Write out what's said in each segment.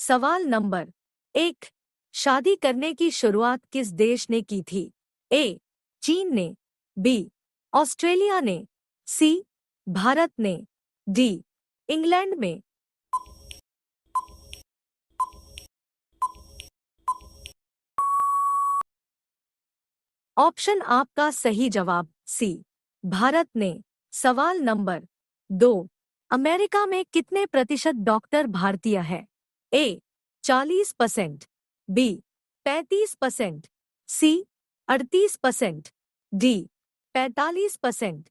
सवाल नंबर 1। शादी करने की शुरुआत किस देश ने की थी? ए, चीन ने, बी, ऑस्ट्रेलिया ने, सी, भारत ने, डी, इंग्लैंड में। ऑप्शन आपका सही जवाब सी, भारत ने। सवाल नंबर 2। अमेरिका में कितने प्रतिशत डॉक्टर भारतीय है? ए, 40%, बी, 35%, सी, 38%, डी, 45%।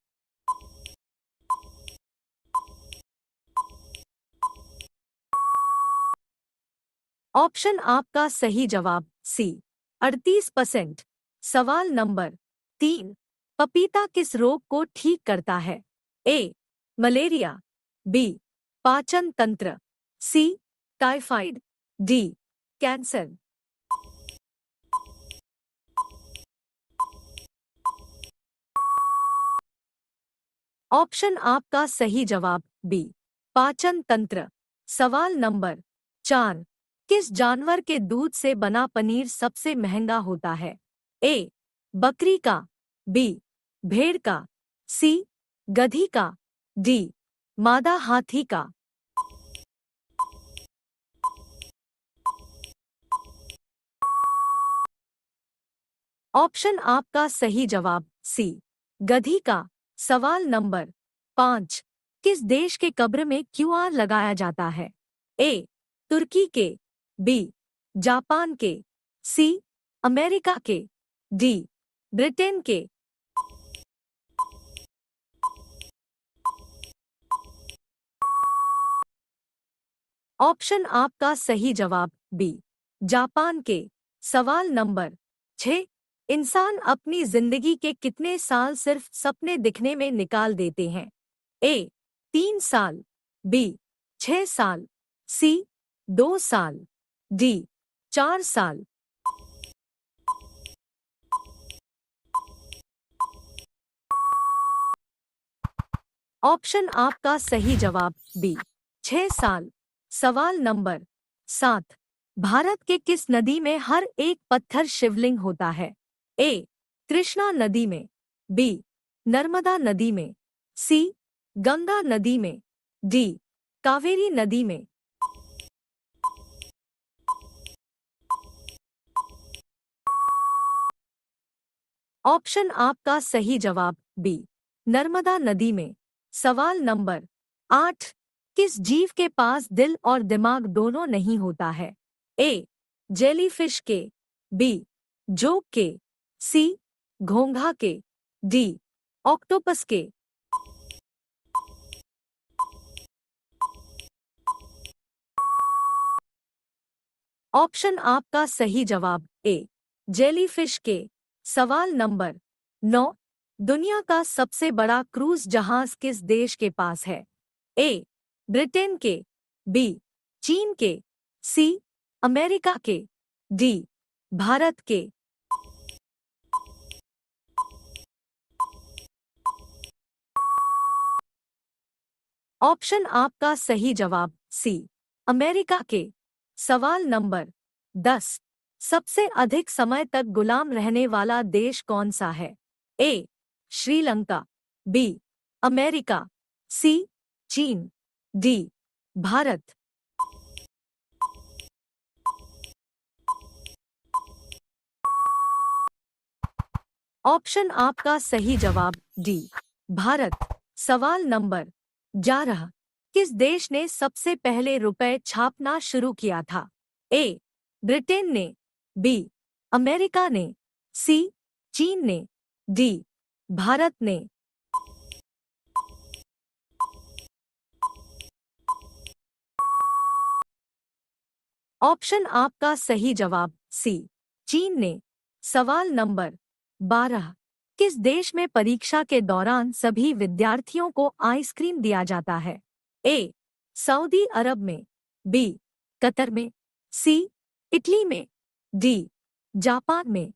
ऑप्शन आपका सही जवाब सी, 38%। सवाल नंबर 3। पपीता किस रोग को ठीक करता है? ए, मलेरिया, बी, पाचन तंत्र, सी, टाइफाइड, डी, कैंसर। ऑप्शन आपका सही जवाब बी, पाचन तंत्र। सवाल नंबर 4। किस जानवर के दूध से बना पनीर सबसे महंगा होता है? ए, बकरी का, बी, भेड़ का, सी, गधी का, डी, मादा हाथी का। ऑप्शन आपका सही जवाब सी, गधी का। सवाल नंबर 5। किस देश के कब्र में क्यूआर लगाया जाता है? ए, तुर्की के, बी, जापान के, सी, अमेरिका के, डी, ब्रिटेन के। ऑप्शन आपका सही जवाब बी, जापान के। सवाल नंबर 6। इंसान अपनी जिंदगी के कितने साल सिर्फ सपने दिखने में निकाल देते हैं? ए, 3 साल, बी, 6 साल, सी, 2 साल, डी, 4 साल। ऑप्शन आपका सही जवाब बी, 6 साल। सवाल नंबर 7। भारत के किस नदी में हर एक पत्थर शिवलिंग होता है? ए, कृष्णा नदी में, बी, नर्मदा नदी में, सी, गंगा नदी में, डी, कावेरी नदी में। ऑप्शन आपका सही जवाब बी, नर्मदा नदी में। सवाल नंबर 8। किस जीव के पास दिल और दिमाग दोनों नहीं होता है? ए, जेलीफिश के, बी, जोक के, सी, घोंघा के, डी, ऑक्टोपस के। ऑप्शन आपका सही जवाब ए, जेलीफिश के। सवाल नंबर 9। दुनिया का सबसे बड़ा क्रूज जहाज किस देश के पास है? ए, ब्रिटेन के, बी, चीन के, सी, अमेरिका के, डी, भारत के। ऑप्शन आपका सही जवाब सी, अमेरिका के। सवाल नंबर 10। सबसे अधिक समय तक गुलाम रहने वाला देश कौन सा है? ए, श्रीलंका, बी, अमेरिका, सी, चीन, डी, भारत। ऑप्शन आपका सही जवाब डी, भारत। सवाल नंबर 11। किस देश ने सबसे पहले रुपए छापना शुरू किया था? ए, ब्रिटेन ने, बी, अमेरिका ने, सी, चीन ने, डी, भारत ने। ऑप्शन आपका सही जवाब सी, चीन ने। सवाल नंबर 12। किस देश में परीक्षा के दौरान सभी विद्यार्थियों को आइसक्रीम दिया जाता है? ए, सऊदी अरब में, बी, कतर में, सी, इटली में, डी, जापान में।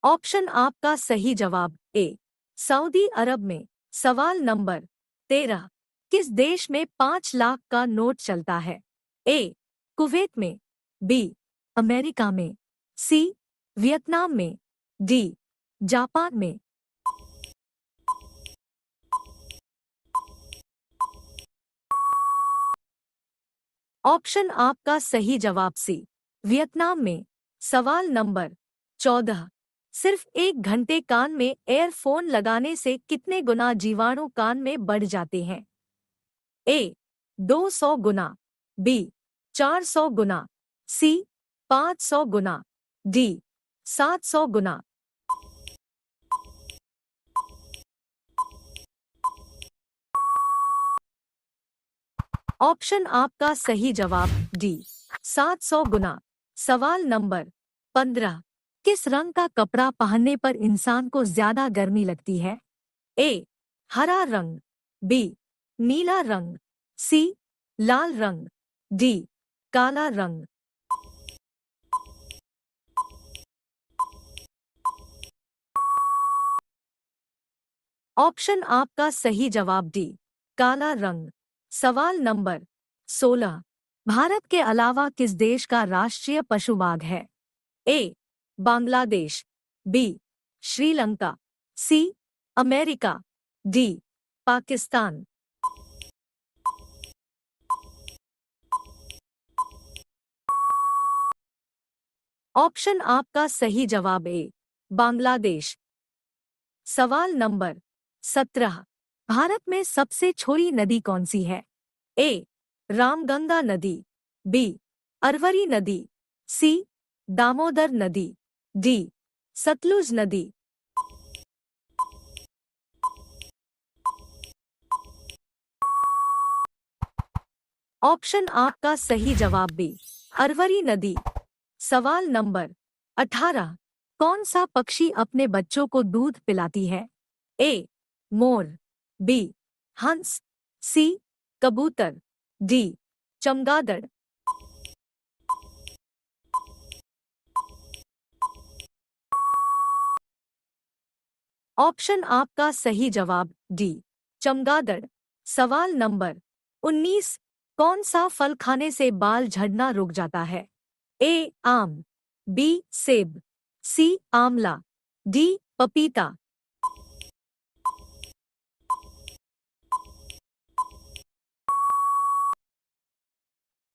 ऑप्शन आपका सही जवाब ए, सऊदी अरब में। सवाल नंबर 13। किस देश में 5 लाख का नोट चलता है? ए कुवैत में, बी अमेरिका में, सी वियतनाम में, डी जापान में। ऑप्शन आपका सही जवाब सी वियतनाम में। सवाल नंबर 14। सिर्फ 1 घंटे कान में एयरफोन लगाने से कितने गुना जीवाणु कान में बढ़ जाते हैं? ए 200 गुना, बी 400 गुना, सी 500 गुना, डी 700 गुना। ऑप्शन आपका सही जवाब डी 700 गुना। सवाल नंबर 15। किस रंग का कपड़ा पहनने पर इंसान को ज्यादा गर्मी लगती है? ए हरा रंग, बी नीला रंग, सी लाल रंग, डी काला रंग। ऑप्शन आपका सही जवाब डी काला रंग। सवाल नंबर 16। भारत के अलावा किस देश का राष्ट्रीय पशु बाघ है? A Bangladesh, B Sri Lanka, C America, D Pakistan. Option आपका सही जवाब ए बांग्लादेश। सवाल नंबर 17। भारत में सबसे छोटी नदी कौन सी है? ए रामगंगा नदी, बी अरवरी नदी, सी दामोदर नदी, डी सतलुज नदी। ऑप्शन आपका सही जवाब बी अरवरी नदी। सवाल नंबर 18। कौन सा पक्षी अपने बच्चों को दूध पिलाती है? ए मोर, बी हंस, सी कबूतर, डी चमगादड़। ऑप्शन आपका सही जवाब डी चमगादड़। सवाल नंबर 19। कौन सा फल खाने से बाल झड़ना रुक जाता है? ए आम, बी सेब, सी आंवला, डी पपीता।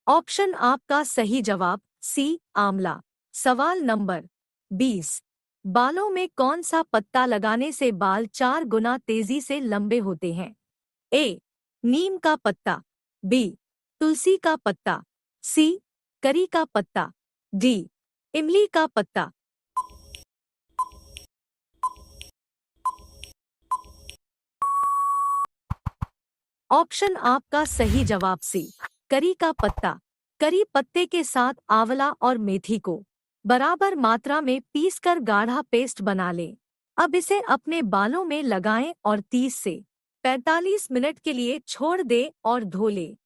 ऑप्शन आपका सही जवाब सी आंवला। सवाल नंबर 20। बालों में कौन सा पत्ता लगाने से बाल 4 गुना तेजी से लंबे होते हैं? ए नीम का पत्ता, बी तुलसी का पत्ता, सी करी का पत्ता, डी इमली का पत्ता। ऑप्शन आपका सही जवाब सी करी का पत्ता। करी पत्ते के साथ आंवला और मेथी को बराबर मात्रा में पीसकर गाढ़ा पेस्ट बना लें। अब इसे अपने बालों में लगाएं और 30 से 45 मिनट के लिए छोड़ दें और धो लें।